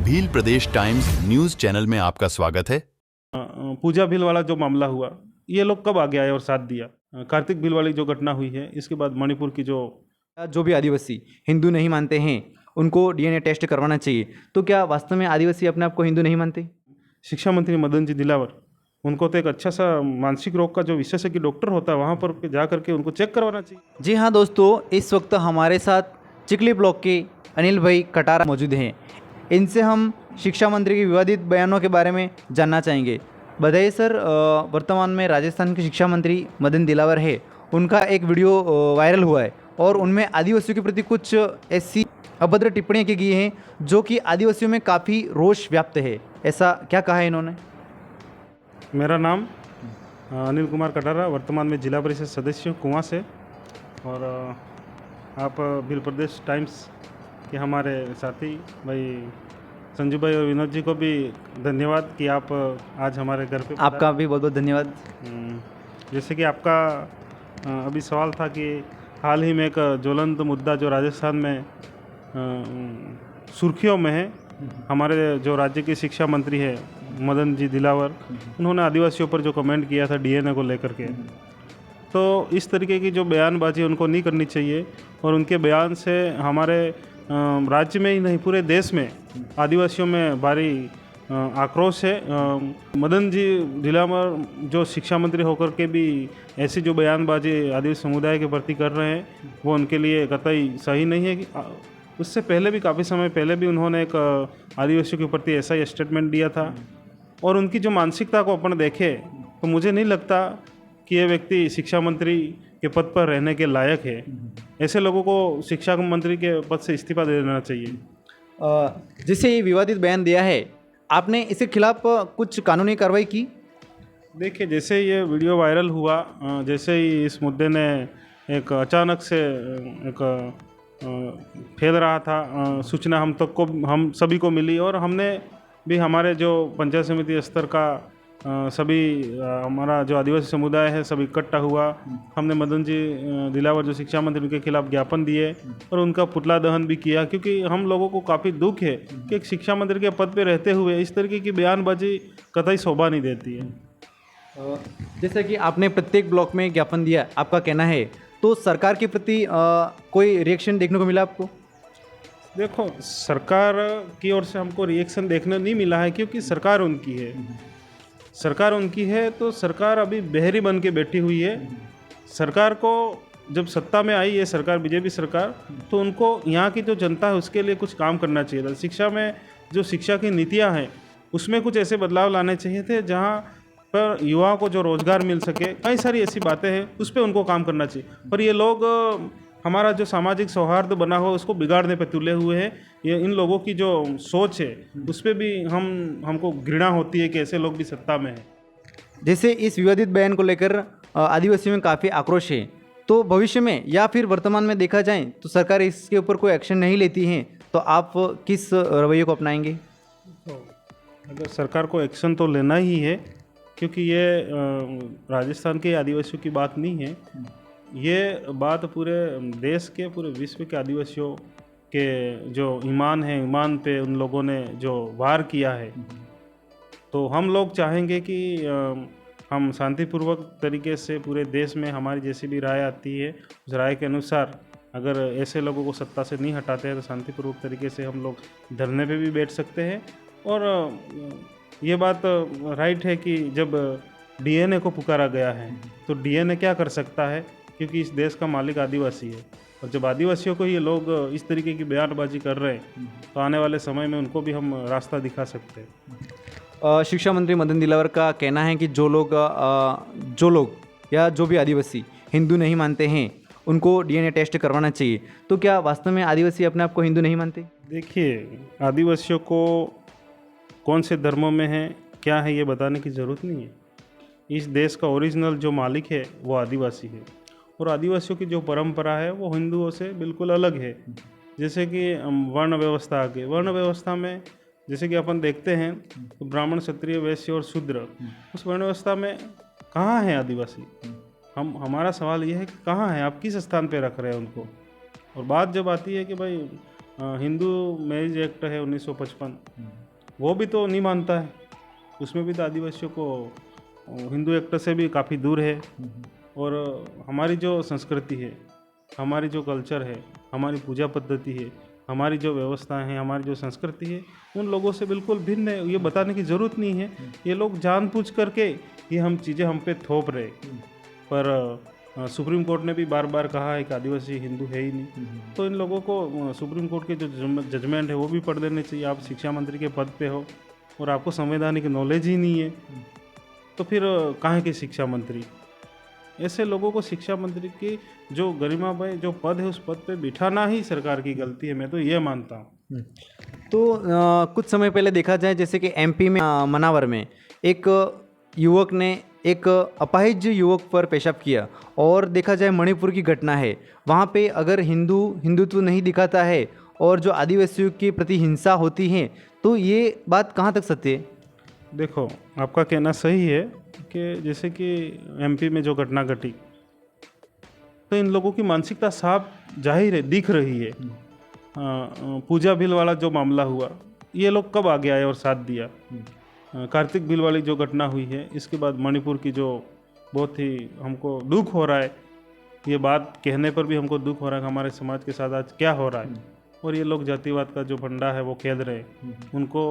भील प्रदेश times news channel में आपका स्वागत है। पूजा भील वाला जो मामला हुआ, ये लोग कब आगे आए और साथ दिया? कार्तिक भील वाली जो घटना हुई है, इसके बाद मणिपुर की जो भी आदिवासी हिंदू नहीं मानते हैं उनको डीएनए टेस्ट करवाना चाहिए। तो क्या वास्तव में आदिवासी अपने आप को हिंदू नहीं मानते? शिक्षा मंत्री मदन जी दिलावर, उनको तो एक अच्छा सा मानसिक रोग का जो विशेषज्ञ डॉक्टर होता है वहाँ पर जा करके उनको चेक करवाना चाहिए। जी हाँ दोस्तों, इस वक्त हमारे साथ चिखली ब्लॉक के अनिल भाई कटारा मौजूद हैं। इनसे हम शिक्षा मंत्री के विवादित बयानों के बारे में जानना चाहेंगे। बताइए सर, वर्तमान में राजस्थान के शिक्षा मंत्री मदन दिलावर है, उनका एक वीडियो वायरल हुआ है और उनमें आदिवासियों के प्रति कुछ ऐसी अभद्र टिप्पणियाँ की गई हैं जो कि आदिवासियों में काफ़ी रोष व्याप्त है। ऐसा क्या कहा है इन्होंने? मेरा नाम अनिल कुमार कटारा, वर्तमान में जिला परिषद सदस्य हूँ कुआं से। और आप भील प्रदेश टाइम्स के हमारे साथी भाई संजू भाई और विनोद जी को भी धन्यवाद कि आप आज हमारे घर पे आपका भी बहुत बहुत धन्यवाद। जैसे कि आपका अभी सवाल था कि हाल ही में एक ज्वलंत मुद्दा जो राजस्थान में सुर्खियों में है, हमारे जो राज्य के शिक्षा मंत्री है मदन जी दिलावर, उन्होंने आदिवासियों पर जो कमेंट किया था डीएनए को लेकर के, तो इस तरीके की जो बयानबाजी उनको नहीं करनी चाहिए। और उनके बयान से हमारे राज्य में ही नहीं पूरे देश में आदिवासियों में भारी आक्रोश है। मदन जी दिलावर जो शिक्षा मंत्री होकर के भी ऐसी जो बयानबाजी आदिवासी समुदाय के प्रति कर रहे हैं, वो उनके लिए कतई सही नहीं है। उससे पहले भी काफ़ी समय पहले भी उन्होंने एक आदिवासियों के प्रति ऐसा ही स्टेटमेंट दिया था। और उनकी जो मानसिकता को अपन देखें तो मुझे नहीं लगता कि ये व्यक्ति शिक्षा मंत्री के पद पर रहने के लायक है। ऐसे लोगों को शिक्षा मंत्री के पद से इस्तीफा दे देना चाहिए। जिससे ये विवादित बयान दिया है, आपने इसके खिलाफ कुछ कानूनी कार्रवाई की? देखिए, जैसे ये वीडियो वायरल हुआ, जैसे ही इस मुद्दे ने एक अचानक से एक फैल रहा था, सूचना हम सभी को मिली और हमने भी हमारे जो पंचायत समिति स्तर का सभी हमारा जो आदिवासी समुदाय है सब इकट्ठा हुआ। हमने मदन जी दिलावर जो शिक्षा मंत्री, उनके खिलाफ ज्ञापन दिए और उनका पुतला दहन भी किया, क्योंकि हम लोगों को काफ़ी दुख है कि एक शिक्षा मंत्री के पद पे रहते हुए इस तरीके की बयानबाजी कतई शोभा नहीं देती है। जैसा कि आपने प्रत्येक ब्लॉक में ज्ञापन दिया, आपका कहना है, तो सरकार के प्रति कोई रिएक्शन देखने को मिला आपको? देखो, सरकार की ओर से हमको रिएक्शन देखने नहीं मिला है, क्योंकि सरकार उनकी है। सरकार उनकी है तो सरकार अभी बहरी बन के बैठी हुई है। सरकार को जब सत्ता में आई है सरकार, बीजेपी सरकार, तो उनको यहाँ की जो जनता है उसके लिए कुछ काम करना चाहिए था। शिक्षा में जो शिक्षा की नीतियाँ हैं उसमें कुछ ऐसे बदलाव लाने चाहिए थे जहाँ पर युवाओं को जो रोज़गार मिल सके। कई सारी ऐसी बातें हैं, उस पर उनको काम करना चाहिए। पर ये लोग हमारा जो सामाजिक सौहार्द बना हुआ उसको बिगाड़ने पे तुले हुए हैं। ये इन लोगों की जो सोच है उस पर भी हमको घृणा होती है कि ऐसे लोग भी सत्ता में हैं। जैसे इस विवादित बयान को लेकर आदिवासियों में काफ़ी आक्रोश है, तो भविष्य में या फिर वर्तमान में देखा जाए तो सरकार इसके ऊपर कोई एक्शन नहीं लेती है, तो आप किस रवैये को अपनाएंगे? तो अगर सरकार को एक्शन तो लेना ही है, क्योंकि ये राजस्थान के आदिवासियों की बात नहीं है, ये बात पूरे देश के, पूरे विश्व के आदिवासियों के जो ईमान है, ईमान पे उन लोगों ने जो वार किया है। तो हम लोग चाहेंगे कि हम शांतिपूर्वक तरीके से पूरे देश में हमारी जैसी भी राय आती है उस राय के अनुसार अगर ऐसे लोगों को सत्ता से नहीं हटाते हैं तो शांतिपूर्वक तरीके से हम लोग धरने पे भी बैठ सकते हैं। और ये बात राइट है कि जब डीएनए को पुकारा गया है तो डीएनए क्या कर सकता है, क्योंकि इस देश का मालिक आदिवासी है। और जब आदिवासियों को ये लोग इस तरीके की बयानबाजी कर रहे हैं तो आने वाले समय में उनको भी हम रास्ता दिखा सकते हैं। शिक्षा मंत्री मदन दिलावर का कहना है कि जो लोग या जो भी आदिवासी हिंदू नहीं मानते हैं उनको डीएनए टेस्ट करवाना चाहिए। तो क्या वास्तव में आदिवासी अपने आप को हिंदू नहीं मानते? देखिए, आदिवासियों को कौन से धर्मों में है क्या है ये बताने की ज़रूरत नहीं है। इस देश का ओरिजिनल जो मालिक है वो आदिवासी है और आदिवासियों की जो परंपरा है वो हिंदुओं से बिल्कुल अलग है। जैसे कि वर्ण व्यवस्था आ गई, वर्ण व्यवस्था में जैसे कि अपन देखते हैं तो ब्राह्मण, क्षत्रिय, वैश्य और शूद्र, उस वर्ण व्यवस्था में कहाँ है आदिवासी? हमारा सवाल ये है कि कहाँ है, आप किस स्थान पे रख रहे हैं उनको? और बात जब आती है कि भाई हिंदू मैरिज एक्ट है 1955, वो भी तो नहीं मानता है। उसमें भी तो आदिवासियों को हिंदू एक्ट से भी काफ़ी दूर है। और हमारी जो संस्कृति है, हमारी जो कल्चर है, हमारी पूजा पद्धति है, हमारी जो व्यवस्था है, हमारी जो संस्कृति है, उन लोगों से बिल्कुल भिन्न है। ये बताने की ज़रूरत नहीं है। ये लोग जानबूझ करके ये हम चीज़ें हम पे थोप रहे। पर सुप्रीम कोर्ट ने भी बार बार कहा है कि आदिवासी हिंदू है ही नहीं। तो इन लोगों को सुप्रीम कोर्ट के जो जजमेंट है वो भी पढ़ लेने चाहिए। आप शिक्षा मंत्री के पद पे हो और आपको संवैधानिक नॉलेज ही नहीं है, तो फिर कहाँ के शिक्षा मंत्री? ऐसे लोगों को शिक्षा मंत्री की जो गरिमामय जो पद है उस पद पे बिठाना ही सरकार की गलती है, मैं तो ये मानता हूँ। तो कुछ समय पहले देखा जाए जैसे कि एमपी में मनावर में एक युवक ने एक अपाहिज युवक पर पेशाब किया, और देखा जाए मणिपुर की घटना है, वहाँ पे अगर हिंदुत्व नहीं दिखाता है और जो आदिवासियों के प्रति हिंसा होती है, तो ये बात कहाँ तक सत्य है? देखो, आपका कहना सही है कि जैसे कि एमपी में जो घटना घटी, तो इन लोगों की मानसिकता साफ जाहिर है, दिख रही है। पूजा बिल वाला जो मामला हुआ, ये लोग कब आगे आए और साथ दिया? कार्तिक बिल वाली जो घटना हुई है, इसके बाद मणिपुर की जो बहुत ही हमको दुख हो रहा है, ये बात कहने पर भी हमको दुख हो रहा है कि हमारे समाज के साथ आज क्या हो रहा है। और ये लोग जातिवाद का जो फंडा है वो खेल रहे हैं। उनको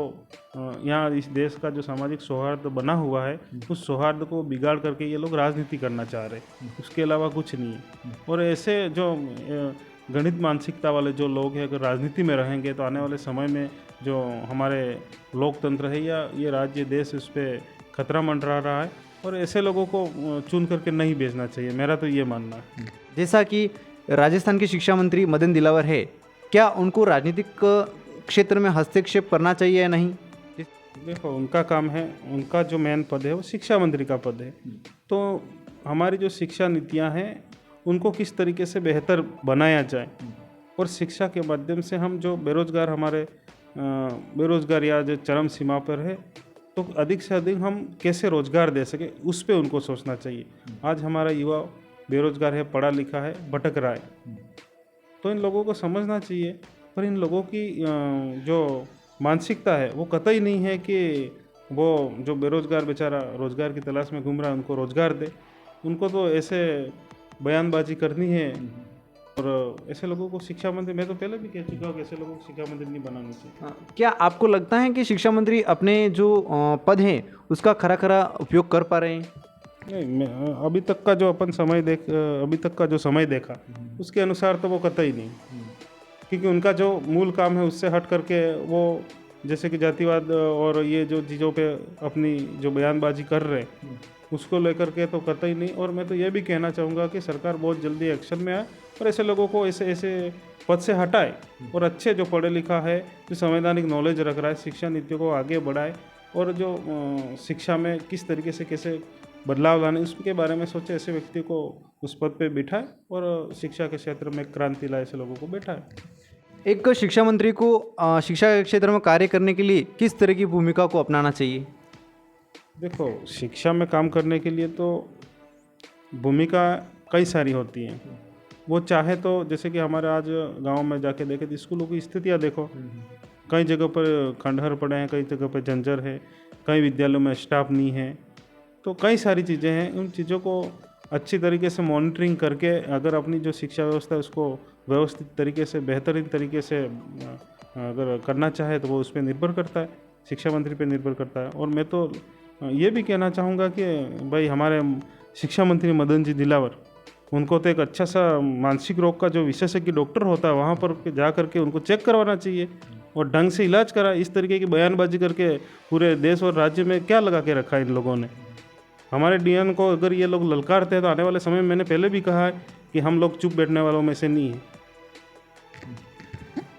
यहाँ इस देश का जो सामाजिक सौहार्द बना हुआ है, उस सौहार्द को बिगाड़ करके ये लोग राजनीति करना चाह रहे हैं, उसके अलावा कुछ नहीं है। और ऐसे जो गणित मानसिकता वाले जो लोग हैं, अगर राजनीति में रहेंगे तो आने वाले समय में जो हमारे लोकतंत्र है या ये राज्य देश, उस पर खतरा मंडरा रहा है। और ऐसे लोगों को चुन करके नहीं भेजना चाहिए, मेरा तो ये मानना है। जैसा कि राजस्थान के शिक्षा मंत्री मदन दिलावर है, क्या उनको राजनीतिक क्षेत्र में हस्तक्षेप करना चाहिए या नहीं? देखो, उनका काम है, उनका जो मेन पद है वो शिक्षा मंत्री का पद है। तो हमारी जो शिक्षा नीतियां हैं उनको किस तरीके से बेहतर बनाया जाए, और शिक्षा के माध्यम से हम जो बेरोजगार हमारे बेरोजगार या जो चरम सीमा पर है, तो अधिक से अधिक हम कैसे रोजगार दे सके, उस पर उनको सोचना चाहिए। आज हमारा युवा बेरोजगार है, पढ़ा लिखा है, भटक रहा है, तो इन लोगों को समझना चाहिए। पर इन लोगों की जो मानसिकता है वो कतई नहीं है कि वो जो बेरोजगार बेचारा रोजगार की तलाश में घूम रहा है उनको रोजगार दे। उनको तो ऐसे बयानबाजी करनी है, और ऐसे लोगों को शिक्षा मंत्री, मैं तो पहले भी कह चुका हूँ कि ऐसे लोगों को शिक्षा मंत्री नहीं बनाना चाहिए। क्या आपको लगता है कि शिक्षा मंत्री अपने जो पद हैं उसका खरा उपयोग कर पा रहे हैं? नहीं, अभी तक का जो समय देखा उसके अनुसार तो वो कतई नहीं, क्योंकि उनका जो मूल काम है उससे हट करके वो जैसे कि जातिवाद और ये जो चीज़ों पे अपनी जो बयानबाजी कर रहे हैं उसको लेकर के तो कतई नहीं। और मैं तो ये भी कहना चाहूँगा कि सरकार बहुत जल्दी एक्शन में आए और ऐसे लोगों को ऐसे पद से हटाए, और अच्छे जो पढ़े लिखा है, जो संवैधानिक नॉलेज रख रहा है, शिक्षा नीतियों को आगे बढ़ाए, और जो शिक्षा में किस तरीके से कैसे बदलाव लाने उसके बारे में सोचे, ऐसे व्यक्ति को उस पद पे बिठाए और शिक्षा के क्षेत्र में क्रांति लाए, ऐसे लोगों को बिठाए। एक शिक्षा मंत्री को शिक्षा के क्षेत्र में कार्य करने के लिए किस तरह की भूमिका को अपनाना चाहिए? देखो, शिक्षा में काम करने के लिए तो भूमिका कई सारी होती हैं। वो चाहे तो जैसे कि हमारे आज गांव में जाके देखे तो स्कूलों की स्थितियाँ देखो, कई जगह पर खंडहर पड़े हैं, कई जगह पर जंजर है, कई विद्यालयों में स्टाफ नहीं है, तो कई सारी चीज़ें हैं। उन चीज़ों को अच्छी तरीके से मॉनिटरिंग करके अगर अपनी जो शिक्षा व्यवस्था है उसको व्यवस्थित तरीके से, बेहतरीन तरीके से अगर करना चाहे तो वो उस पर निर्भर करता है, शिक्षा मंत्री पे निर्भर करता है। और मैं तो ये भी कहना चाहूँगा कि भाई हमारे शिक्षा मंत्री मदन जी दिलावर, उनको तो एक अच्छा सा मानसिक रोग का जो विशेषज्ञ डॉक्टर होता है वहाँ पर जा करके उनको चेक करवाना चाहिए और ढंग से इलाज करा। इस तरीके की बयानबाजी करके पूरे देश और राज्य में क्या लगा के रखा है इन लोगों ने। हमारे डीएन को अगर ये लोग ललकारते हैं तो आने वाले समय में, मैंने पहले भी कहा है कि हम लोग चुप बैठने वालों में से नहीं हैं।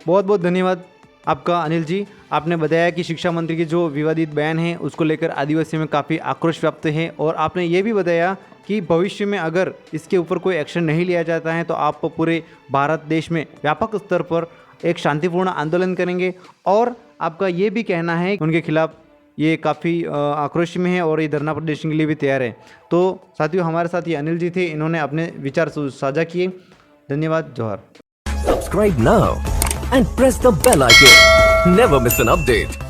बहुत बहुत धन्यवाद आपका अनिल जी। आपने बताया कि शिक्षा मंत्री के जो विवादित बयान हैं उसको लेकर आदिवासी में काफ़ी आक्रोश व्याप्त है, और आपने ये भी बताया कि भविष्य में अगर इसके ऊपर कोई एक्शन नहीं लिया जाता है तो आप पूरे भारत देश में व्यापक स्तर पर एक शांतिपूर्ण आंदोलन करेंगे। और आपका ये भी कहना है कि उनके खिलाफ ये काफ़ी आक्रोश में है और ये धरना प्रदर्शन के लिए भी तैयार है। तो साथियों, हमारे साथ ये अनिल जी थे, इन्होंने अपने विचार साझा किए। धन्यवाद। जोहार। Subscribe now and press the bell icon. Never miss an update.